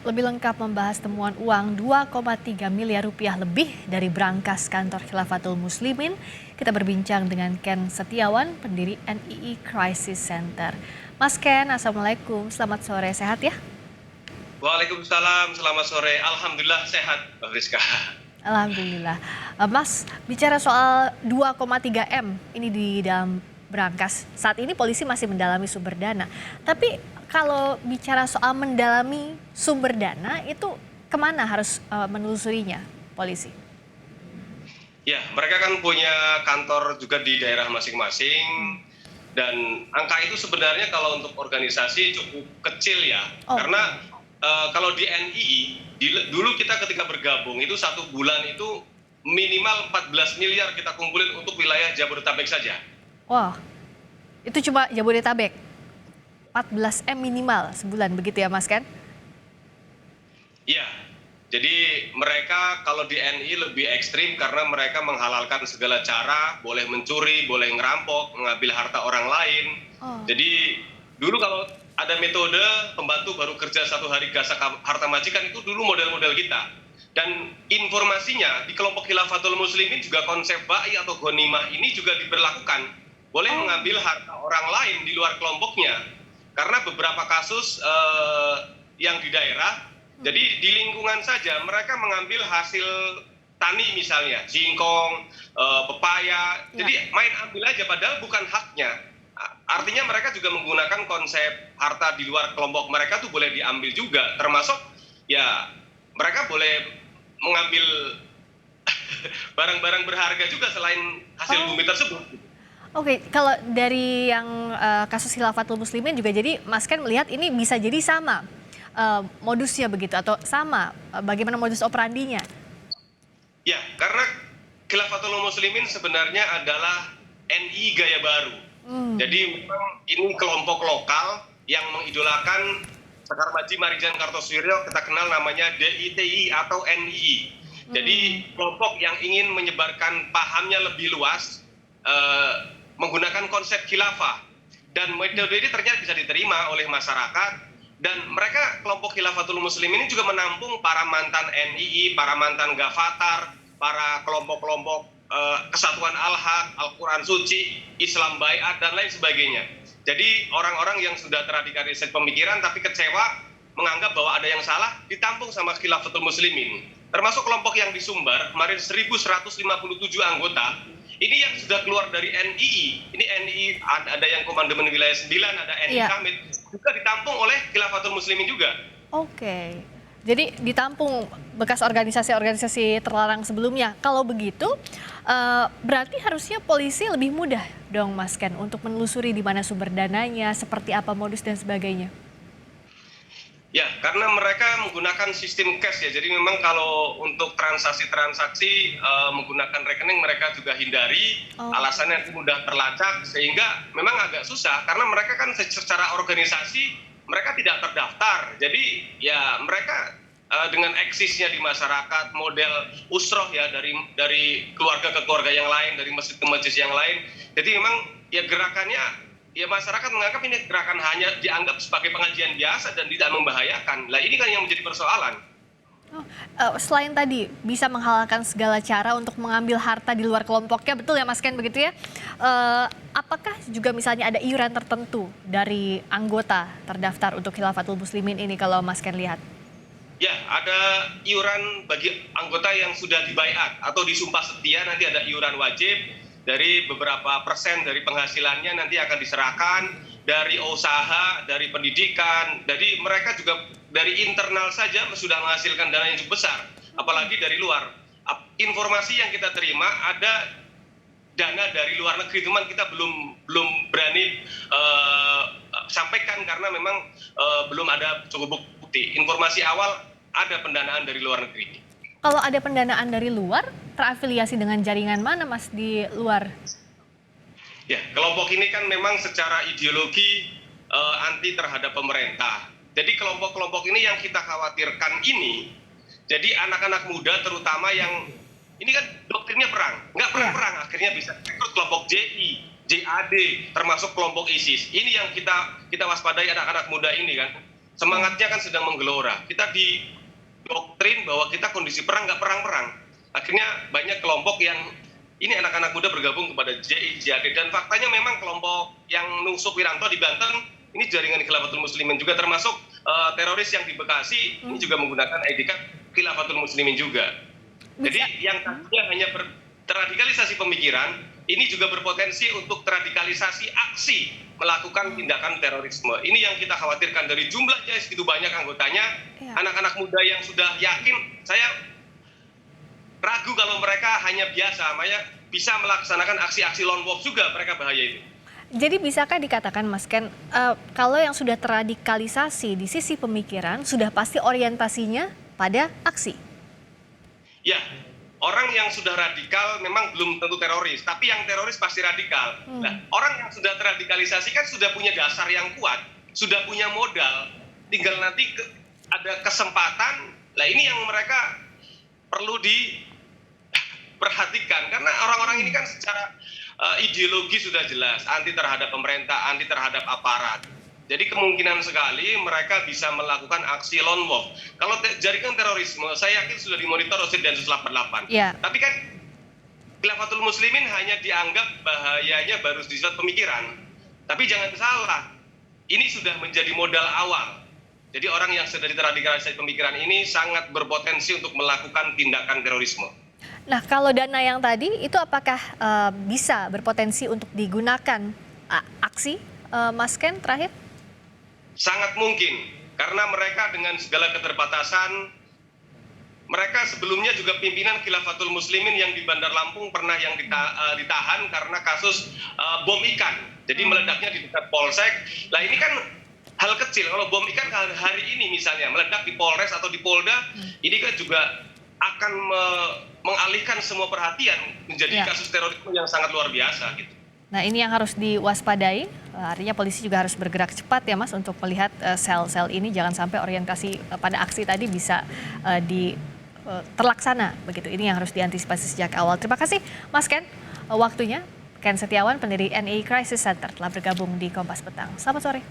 lebih lengkap membahas temuan uang 2,3 miliar rupiah lebih dari brankas kantor Khilafatul Muslimin, kita berbincang dengan Ken Setiawan, pendiri NII Crisis Center. Mas Ken, Assalamualaikum, selamat sore, sehat ya? Waalaikumsalam, selamat sore. Alhamdulillah sehat, Mbak Friska. Alhamdulillah. Mas, bicara soal 2,3 M ini di dalam brankas, saat ini polisi masih mendalami sumber dana. Tapi kalau bicara soal mendalami sumber dana, itu kemana harus menelusurinya polisi? Ya, mereka kan punya kantor juga di daerah masing-masing. Dan angka itu sebenarnya kalau untuk organisasi cukup kecil ya. Oh. Karena kalau di NII, dulu kita ketika bergabung itu satu bulan itu minimal 14 miliar kita kumpulin untuk wilayah Jabodetabek saja. Wah, itu cuma Jabodetabek. 14 M minimal sebulan, begitu ya Mas Ken? Iya, jadi mereka kalau di NII lebih ekstrim karena mereka menghalalkan segala cara, boleh mencuri, boleh ngerampok, mengambil harta orang lain. Oh. Jadi dulu kalau ada metode pembantu baru kerja 1 hari gasak harta majikan, itu dulu model-model kita. Dan informasinya di kelompok Khilafatul Muslimin juga konsep ba'i atau ghanimah ini juga diberlakukan. Boleh mengambil harta orang lain di luar kelompoknya. Karena beberapa kasus yang di daerah, jadi di lingkungan saja mereka mengambil hasil tani misalnya, singkong, pepaya, jadi main ambil aja padahal bukan haknya. Artinya mereka juga menggunakan konsep harta di luar kelompok mereka tuh boleh diambil juga, termasuk ya mereka boleh mengambil barang-barang berharga juga selain hasil bumi tersebut. Oke, kalau dari yang kasus Khilafatul Muslimin juga, jadi Mas Ken melihat ini bisa jadi sama modusnya begitu, atau sama bagaimana modus operandinya? Ya, karena Khilafatul Muslimin sebenarnya adalah NII gaya baru. Jadi memang ini kelompok lokal yang mengidolakan Sekar Maji Marijan Kartosuwiryo, kita kenal namanya DITI atau NII. Jadi kelompok yang ingin menyebarkan pahamnya lebih luas, menggunakan konsep khilafah, dan metode ini ternyata bisa diterima oleh masyarakat. Dan mereka kelompok Khilafatul Muslimin ini juga menampung para mantan NII, para mantan Gavatar, para kelompok-kelompok Kesatuan Al-Haq, Al-Quran Suci, Islam Baiat, dan lain sebagainya. Jadi orang-orang yang sudah terradikalisasi pemikiran tapi kecewa, menganggap bahwa ada yang salah, ditampung sama Khilafatul Muslimin. Termasuk kelompok yang di Sumbar, kemarin 1.157 anggota, ini yang sudah keluar dari NII. Ini NII, ada yang Komandemen Wilayah 9, ada NII Kamit, juga ditampung oleh Khilafatul Muslimin juga. Oke, jadi ditampung bekas organisasi-organisasi terlarang sebelumnya. Kalau begitu, berarti harusnya polisi lebih mudah dong Mas Ken untuk menelusuri di mana sumber dananya, seperti apa modus dan sebagainya. Ya, karena mereka menggunakan sistem cash ya, jadi memang kalau untuk transaksi-transaksi menggunakan rekening mereka juga hindari, alasannya mudah terlacak, sehingga memang agak susah, karena mereka kan secara organisasi mereka tidak terdaftar, jadi ya mereka dengan eksisnya di masyarakat, model usroh ya, dari keluarga ke keluarga yang lain, dari masjid ke masjid yang lain, jadi memang ya gerakannya, ya masyarakat menganggap ini gerakan hanya dianggap sebagai pengajian biasa dan tidak membahayakan. Lah ini kan yang menjadi persoalan. Selain tadi bisa menghalalkan segala cara untuk mengambil harta di luar kelompoknya, betul ya Mas Ken begitu ya? Apakah juga misalnya ada iuran tertentu dari anggota terdaftar untuk Khilafatul Muslimin ini kalau Mas Ken lihat? Ya, ada iuran bagi anggota yang sudah dibaiat atau disumpah setia, nanti ada iuran wajib. Dari beberapa persen dari penghasilannya nanti akan diserahkan, dari usaha, dari pendidikan, dari mereka juga dari internal saja sudah menghasilkan dana yang cukup besar, apalagi dari luar. Informasi yang kita terima ada dana dari luar negeri, cuman kita belum berani sampaikan karena memang belum ada cukup bukti. Informasi awal ada pendanaan dari luar negeri. Kalau ada pendanaan dari luar, terafiliasi dengan jaringan mana Mas di luar? Ya, kelompok ini kan memang secara ideologi anti terhadap pemerintah. Jadi kelompok-kelompok ini yang kita khawatirkan ini, jadi anak-anak muda terutama yang, ini kan doktrinnya perang, nggak perang-perang, akhirnya bisa rekrut kelompok JI, JAD, termasuk kelompok ISIS. Ini yang kita waspadai anak-anak muda ini kan. semangatnya kan sedang menggelora. Kita didoktrin bahwa kita kondisi perang nggak perang-perang. Akhirnya banyak kelompok yang ini anak-anak muda bergabung kepada JI, JAD, dan faktanya memang kelompok yang nusuk Wiranto di Banten ini jaringan Khilafatul Muslimin juga, termasuk teroris yang di Bekasi ini juga menggunakan ID card Khilafatul Muslimin juga. Jadi yang tadinya hanya terradikalisasi pemikiran, ini juga berpotensi untuk terradikalisasi aksi melakukan tindakan terorisme. Ini yang kita khawatirkan, dari jumlahnya segitu banyak anggotanya, anak-anak muda yang sudah yakin, saya ragu kalau mereka hanya biasa, bisa melaksanakan aksi-aksi lone wolf juga, mereka bahaya itu. Jadi bisakah dikatakan Mas Ken, kalau yang sudah terradikalisasi di sisi pemikiran, sudah pasti orientasinya pada aksi? Ya, orang yang sudah radikal memang belum tentu teroris, tapi yang teroris pasti radikal. Nah, orang yang sudah terradikalisasi kan sudah punya dasar yang kuat, sudah punya modal, tinggal nanti ada kesempatan. Nah, ini yang mereka perlu diperhatikan, karena orang-orang ini kan secara ideologi sudah jelas, anti terhadap pemerintah, anti terhadap aparat. Jadi kemungkinan sekali mereka bisa melakukan aksi lone wolf. Kalau jaringan terorisme, saya yakin sudah dimonitor oleh Densus 88. Yeah. Tapi kan Khilafatul Muslimin hanya dianggap bahayanya baru di sifat pemikiran. Tapi jangan salah, ini sudah menjadi modal awal. Jadi orang yang sudah terradikalisasi pemikiran ini sangat berpotensi untuk melakukan tindakan terorisme. Nah, kalau dana yang tadi itu apakah bisa berpotensi untuk digunakan aksi, Mas Ken, terakhir? Sangat mungkin, karena mereka dengan segala keterbatasan, mereka sebelumnya juga pimpinan Khilafatul Muslimin yang di Bandar Lampung pernah yang ditahan karena kasus bom ikan. Jadi meledaknya di dekat Polsek. Nah, ini kan hal kecil. Kalau bom ikan hari ini misalnya meledak di Polres atau di Polda, ini kan juga akan mengalihkan semua perhatian menjadi kasus terorisme yang sangat luar biasa gitu. Nah, ini yang harus diwaspadai, artinya polisi juga harus bergerak cepat ya Mas untuk melihat sel-sel ini jangan sampai orientasi pada aksi tadi bisa terlaksana begitu. Ini yang harus diantisipasi sejak awal. Terima kasih Mas Ken waktunya. Ken Setiawan, pendiri NI Crisis Center telah bergabung di Kompas Petang. Selamat sore.